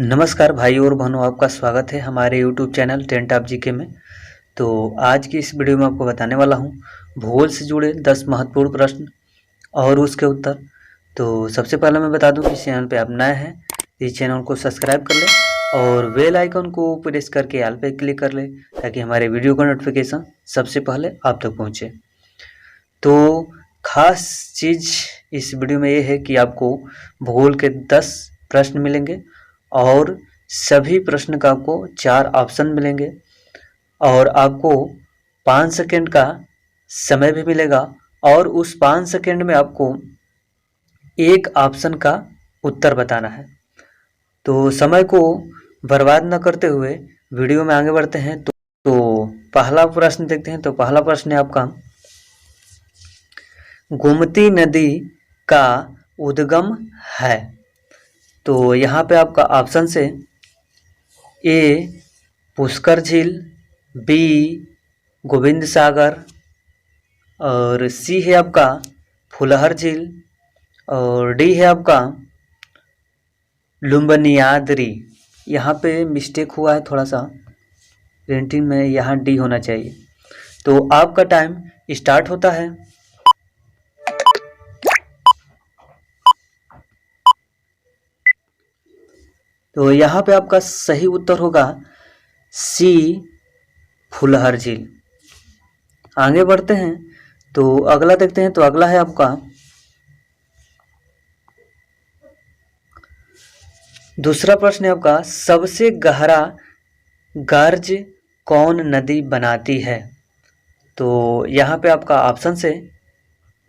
नमस्कार भाई और बहनों, आपका स्वागत है हमारे YouTube channel ten top GK में। तो आज की इस वीडियो में आपको बताने वाला हूँ भूगोल से जुड़े 10 महत्वपूर्ण प्रश्न और उसके उत्तर। तो सबसे पहले मैं बता दूं कि इस चैनल पे आप नए हैं, इस चैनल को सब्सक्राइब कर लें और बेल आइकन को प्रेस करके ऑल पे क्लिक कर लें ताकि हमारे वीडियो का नोटिफिकेशन सबसे पहले आप तक पहुँचे। तो खास चीज़ इस वीडियो में ये है कि आपको भूगोल के 10 प्रश्न मिलेंगे और सभी प्रश्न का आपको 4 ऑप्शन मिलेंगे और आपको 5 सेकेंड का समय भी मिलेगा और उस 5 सेकेंड में आपको एक ऑप्शन का उत्तर बताना है। तो समय को बर्बाद न करते हुए वीडियो में आगे बढ़ते हैं। तो पहला प्रश्न देखते हैं। तो पहला प्रश्न है आपका, गोमती नदी का उद्गम है। तो यहाँ पे आपका ऑप्शन से ए पुष्कर झील, बी गोविंद सागर और सी है आपका फुलहर झील और डी है आपका लुम्बनियाद्री। यहाँ पे मिस्टेक हुआ है थोड़ा सा, प्रिंटिंग में यहाँ डी होना चाहिए। तो आपका टाइम स्टार्ट होता है। तो यहाँ पे आपका सही उत्तर होगा सी फुलहर झील। आगे बढ़ते हैं। तो अगला देखते हैं। तो अगला है आपका दूसरा प्रश्न है आपका, सबसे गहरा गर्ज कौन नदी बनाती है। तो यहाँ पे आपका ऑप्शन से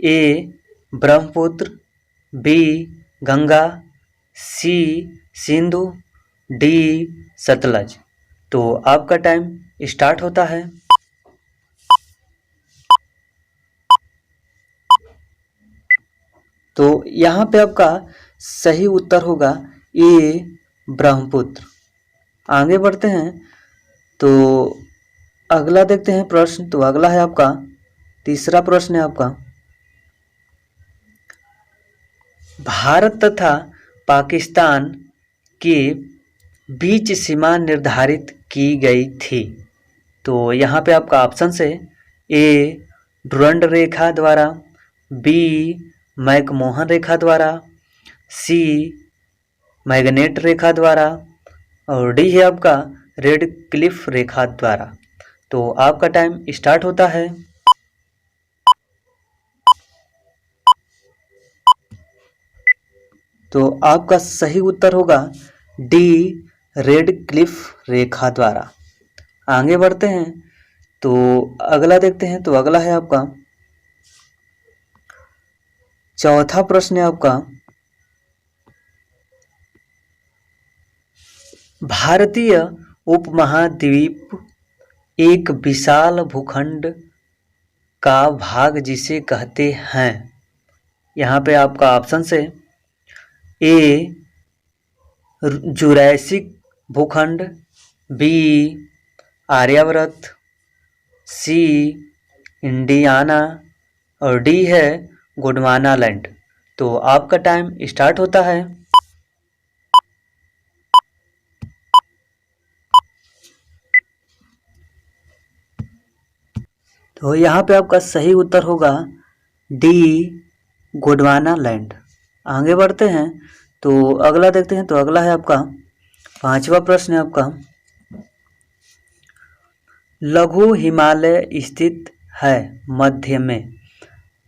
ए ब्रह्मपुत्र, बी गंगा, सी सिंधु, डी सतलज। तो आपका टाइम स्टार्ट होता है। तो यहाँ पे आपका सही उत्तर होगा ए ब्रह्मपुत्र। आगे बढ़ते हैं। तो अगला देखते हैं प्रश्न। तो अगला है आपका तीसरा प्रश्न है आपका, भारत तथा पाकिस्तान के बीच सीमा निर्धारित की गई थी। तो यहाँ पे आपका ऑप्शन से ए डुरंड रेखा द्वारा, बी मैकमोहन रेखा द्वारा, सी मैग्नेट रेखा द्वारा और डी है आपका रेड क्लिफ रेखा द्वारा। तो आपका टाइम स्टार्ट होता है। तो आपका सही उत्तर होगा डी रेड क्लिफ रेखा द्वारा। आगे बढ़ते हैं। तो अगला देखते हैं। तो अगला है आपका चौथा प्रश्न है आपका, भारतीय उपमहाद्वीप एक विशाल भूखंड का भाग जिसे कहते हैं। यहाँ पे आपका ऑप्शन से ए जुरैसिक भूखंड, बी आर्यावर्त, सी इंडियाना और डी है गोंडवाना लैंड। तो आपका टाइम स्टार्ट होता है। तो यहाँ पे आपका सही उत्तर होगा डी गोंडवाना लैंड। आगे बढ़ते हैं। तो अगला देखते हैं। तो अगला है आपका पांचवा प्रश्न है आपका, लघु हिमालय स्थित है मध्य में।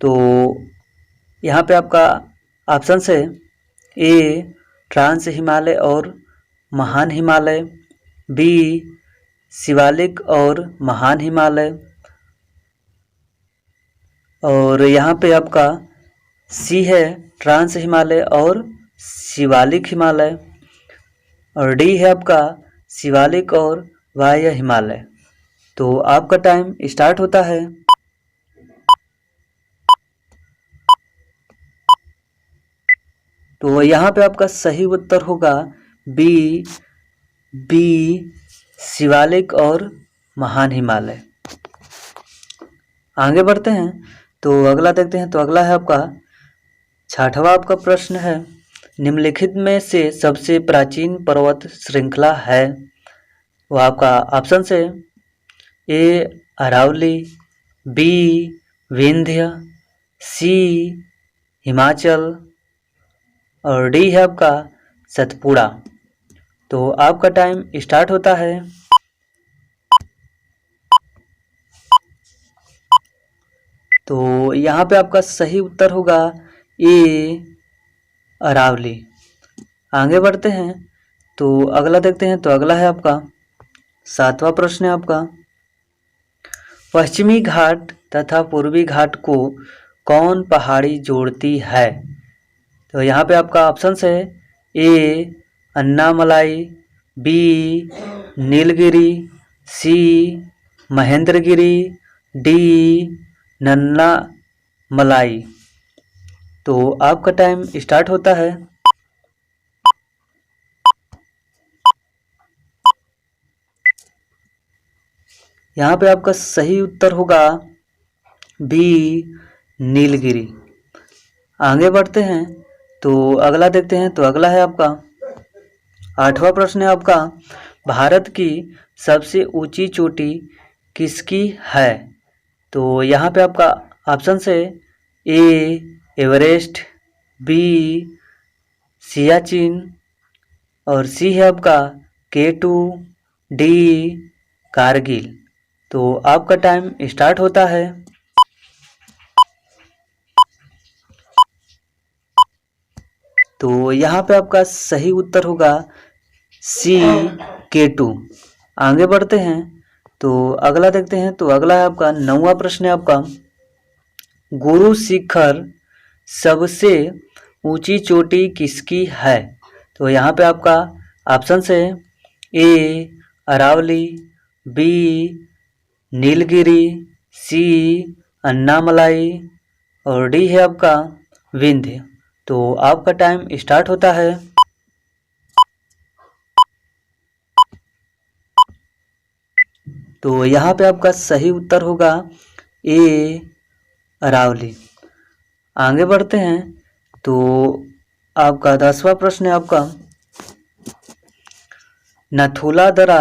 तो यहाँ पे आपका ऑप्शन से ए ट्रांस हिमालय और महान हिमालय, बी शिवालिक और महान हिमालय और यहाँ पे आपका सी है ट्रांस हिमालय और शिवालिक हिमालय और डी है आपका शिवालिक और बाह्य हिमालय। तो आपका टाइम स्टार्ट होता है। तो यहाँ पे आपका सही उत्तर होगा बी शिवालिक और महान हिमालय। आगे बढ़ते हैं। तो अगला देखते हैं। तो अगला है आपका छठवां आपका प्रश्न है, निम्नलिखित में से सबसे प्राचीन पर्वत श्रृंखला है? वो आपका ऑप्शन है ए अरावली, बी विंध्य, सी हिमाचल और डी है आपका सतपुड़ा। तो आपका टाइम स्टार्ट होता है। तो यहाँ पे आपका सही उत्तर होगा ए अरावली। आगे बढ़ते हैं तो अगला देखते हैं। तो अगला है आपका 7वां प्रश्न है आपका, पश्चिमी घाट तथा पूर्वी घाट को कौन पहाड़ी जोड़ती है? तो यहाँ पे आपका ऑप्शन है ए अन्नामलाई, बी नीलगिरी, सी महेंद्रगिरी, डी नन्ना मलाई। तो आपका टाइम स्टार्ट होता है। यहाँ पे आपका सही उत्तर होगा बी नीलगिरी। आगे बढ़ते हैं तो अगला देखते हैं। तो अगला है आपका 8वां प्रश्न है आपका, भारत की सबसे ऊंची चोटी किसकी है? तो यहाँ पे आपका ऑप्शन है ए एवरेस्ट, बी सियाचिन और सी है आपका K2, डी कारगिल। तो आपका टाइम स्टार्ट होता है। तो यहाँ पे आपका सही उत्तर होगा सी K2। आगे बढ़ते हैं तो अगला देखते हैं। तो अगला है आपका 9वां प्रश्न है आपका, गुरु शिखर सबसे ऊंची चोटी किसकी है? तो यहाँ पे आपका ऑप्शन है ए अरावली, बी नीलगिरी, सी अन्नामलाई और डी है आपका विंध्य। तो आपका टाइम स्टार्ट होता है। तो यहाँ पे आपका सही उत्तर होगा ए अरावली। आगे बढ़ते हैं तो आपका 10वां प्रश्न है आपका, नथुला दर्रा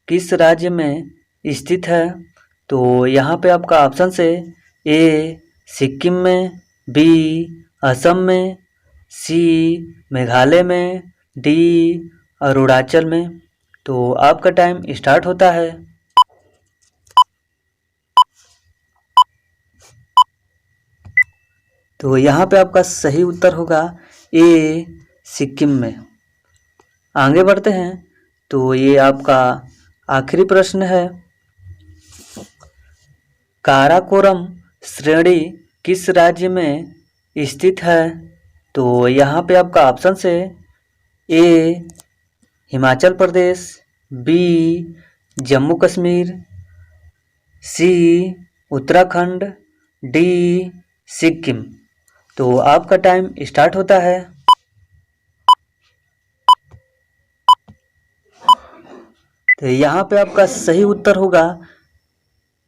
किस राज्य में स्थित है? तो यहाँ पे आपका ऑप्शन है ए सिक्किम में, बी असम में, सी मेघालय में, डी अरुणाचल में। तो आपका टाइम स्टार्ट होता है। तो यहाँ पे आपका सही उत्तर होगा ए सिक्किम में। आगे बढ़ते हैं तो ये आपका आखिरी प्रश्न है, काराकोरम श्रेणी किस राज्य में स्थित है? तो यहाँ पे आपका ऑप्शन है ए हिमाचल प्रदेश, बी जम्मू कश्मीर, सी उत्तराखंड, डी सिक्किम। तो आपका टाइम स्टार्ट होता है। तो यहाँ पे आपका सही उत्तर होगा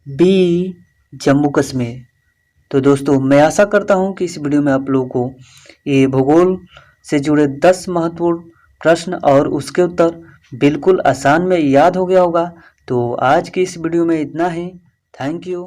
बी जम्मू कश्मीर। तो दोस्तों मैं आशा करता हूँ कि इस वीडियो में आप लोगों को ये भूगोल से जुड़े 10 महत्वपूर्ण प्रश्न और उसके उत्तर बिल्कुल आसान में याद हो गया होगा। तो आज की इस वीडियो में इतना ही। Thank you.